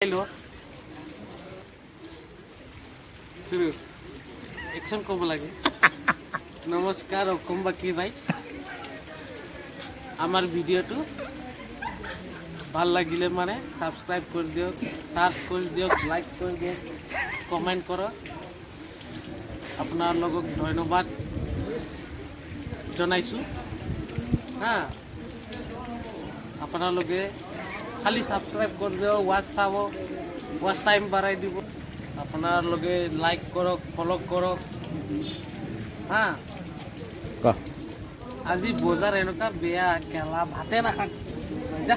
Hello. শুরু action কব লাগে নমস্কার অকম বাকি ভাই আমার ভিডিওটো ভাল লাগিলে মানে সাবস্ক্রাইব করে দিও সার্চ করে দিও লাইক করে দিও কমেন্ট করো আপনার লগক ধন্যবাদ জনাইছো হ্যাঁ আপনার লগে খালি সাবস্ক্রাইব করে দিও ওয়াচ চাব ওয়াচ টাইম বাড়াই দিব আপনার লগে লাইক করক ফলো করক হ্যাঁ আজি বজাৰ এনেকুৱা বেয়া কেলা ভাতে নাখাক যা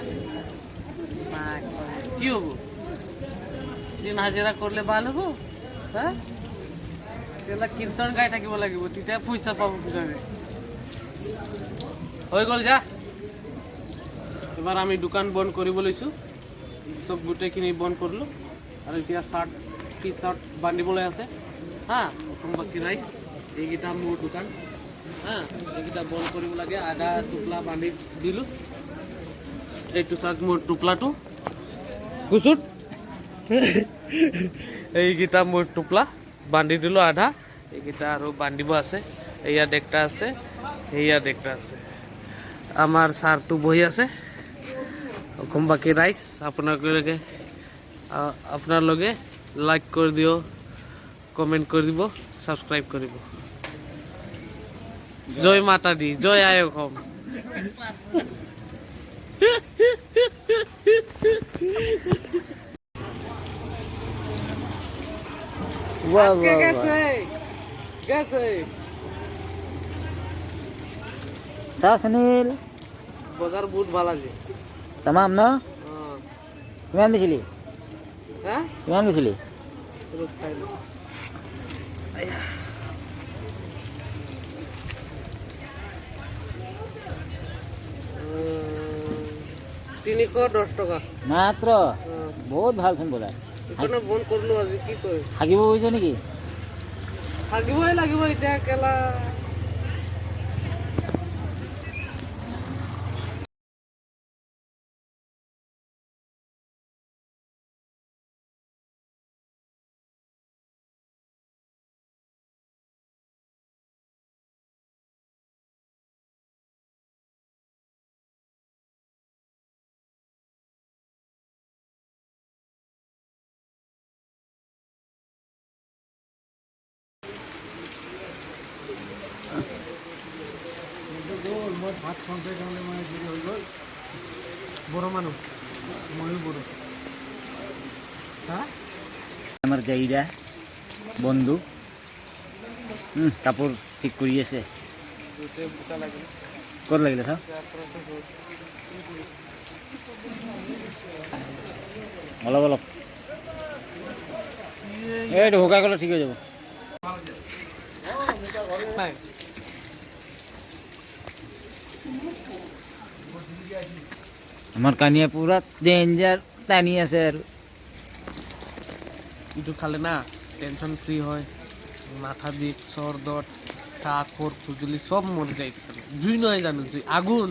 কি হ'ব দিন হাজিৰা কৰিলে ভাল হ'ব হা কেলা কীৰ্তন গাই থাকিব লাগিব তেতিয়া পইচা পাব পিছৰে হৈ গ'ল যা এবাৰ আমি দোকান বন্ধ কৰিব লৈছোঁ চব গোটেইখিনি বন্ধ কৰিলোঁ আৰু এতিয়া চাৰ্ট টি চাৰ্ট বান্ধিবলৈ আছে হা অসম বাকী ৰাইজ এইকেইটা মোৰ দোকান হা এইকেইটা বন্ধ কৰিব লাগে আধা টোপলা বান্ধি দিলোঁ এইটো চাওক মোৰ টোপলাটো গুচুত এইকেইটা মোৰ টোপলা বান্ধি দিলোঁ আধা এইকেইটা আৰু বান্ধিব আছে ইয়াত একটা আছে ইয়াত একটা আছে আমাৰ ছাৰটো বহি আছে অসম বাকী ৰাইজ আপোনালোকে লাইক কৰি দিও কমেন্ট কৰি দিব সাবস্ক্ৰাইব কৰিব জয় মাতা দি জয় আই অসম वाह वाह कैसे सा सुनील বজাৰ বহুত ভাল আছে तमाम न किमान दिছিলি হ্যাঁ किमान दिছিলি তিনিশ 10 টকা মাত্ৰ বহুত ভাল চোন বজাৰ এখনো বন্ধ কৰিলো আজি কি কয় থাকিব বুজিছ নেকি থাকিবই লাগিব এতিয়া কেলা মই ভাত খাওঁতে কাৰণে মই দেৰি হৈ গ'ল বড়ো মানুহ ময়ো বড়ো হা আমাৰ জাইৰা বন্ধু কাপোৰ ঠিক কৰি আছে ক'ত লাগিলে চাওঁ অলপ অলপ এইটো শুকাই গ'লে ঠিক হৈ যাব আমাৰ কানিয়া পুৰা ডেঞ্জাৰ টানি আছে আৰু ইটো খালে না টেনশন ফ্রি হয় মাথা বিষ সর দর কাকর খুজলি সব মরে যায় জুই নয় জানো জুই আগুন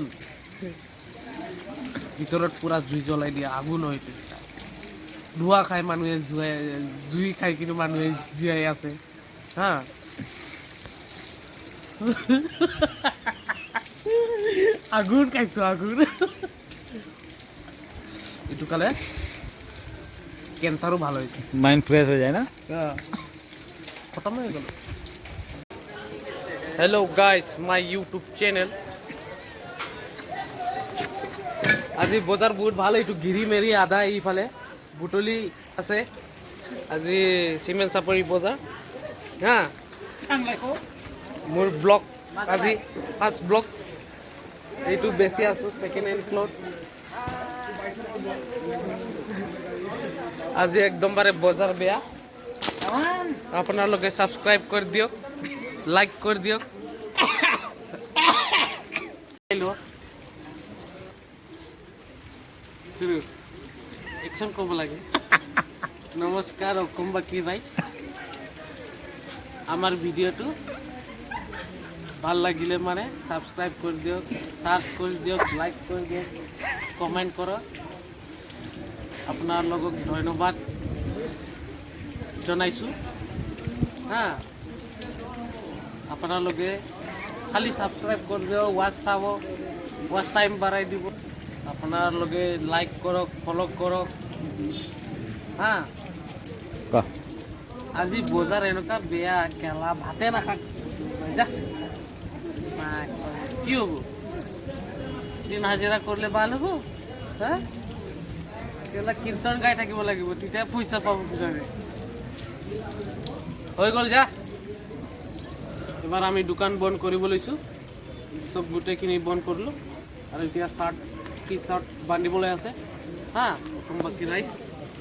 ভিতৰত পুৰা জুই জ্বলাই দিয়ে আগুন হয় ধোঁৱা খাই মানুহে জুই খাই কিন্তু মানুহে জীয়াই আছে হা আগুন খাইছো আগুন ইটো খালে কেঞ্চাৰো ভাল হৈছে মাইণ্ড ফ্ৰেছ হৈ যায় না খতম হয়ে গেল hello guys my YouTube channel আজি বজাৰ বহুত ভাল এইটো গিৰি মেৰি আধা এইফালে বুটলি আছে আজি চিমেণ্ট চাপৰি বজাৰ হা মোৰ ব্লগ আজি ফাৰ্ষ্ট ব্লগ এইটো বেছি আছো সেকেন্ড হ্যান্ড ক্লথ আজি একদম বাৰে বজাৰ বেয়া আপোনালোকে সাবস্ক্ৰাইব কৰি দিয়ক লাইক কৰি দিয়ক হেল্ল' শুরু একশন কব লাগে নমস্কার অকম বাকি ভাই আমার ভিডিওটো ভাল লাগিলে মানে সাবস্ক্রাইব করে দিও সার্চ করে দিও লাইক করে দিও কমেন্ট করো আপোনালোকক ধন্যবাদ জনাইছোঁ হা আপোনালোকে খালি ছাবস্ক্ৰাইব কৰি দিয়ক ৱাচ চাব ৱাচ টাইম বাঢ়াই দিব আপোনালোকে লাইক কৰক ফ'ল' কৰক হা ক আজি বজাৰ এনেকুৱা বেয়া কেলা ভাতে নাখাক যা নাই, কি হ'ব দিন হাজিৰা কৰিলে ভাল হ'ব হা কেলা কীৰ্তন গাই থাকিব লাগিব তেতিয়া পইচা পাব কিজানি হৈ গ'ল যা এবাৰ আমি দোকান বন্ধ কৰিব লৈছোঁ চব গোটেইখিনি বন্ধ কৰিলোঁ আৰু এতিয়া চাৰ্ট টি চাৰ্ট বান্ধিবলৈ আছে হা অসম বাকী ৰাইচ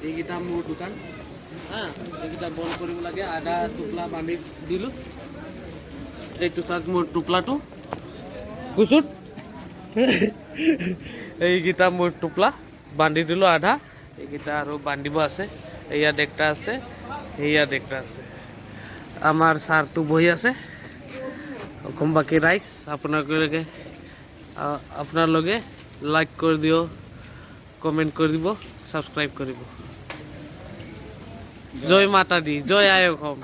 এইকেইটা মোৰ দোকান হা এইকেইটা বন্ধ কৰিব লাগে আধা টোপলা বান্ধি দিলোঁ এইটো চাৰ্ট মোৰ টোপলাটো গুচুত এইকেইটা মোৰ টোপলা বান্ধি দিলোঁ আধা এইকেইটা আৰু বান্ধিব আছে ইয়াত একটা আছে ইয়াত একটা আছে আমাৰ ছাৰটো বহি আছে অসম বাকী ৰাইচ আপোনালোকে লাইক কৰি দিও কমেণ্ট কৰি দিব ছাবস্ক্ৰাইব কৰিব জয় মাতা দি জয় আই অসম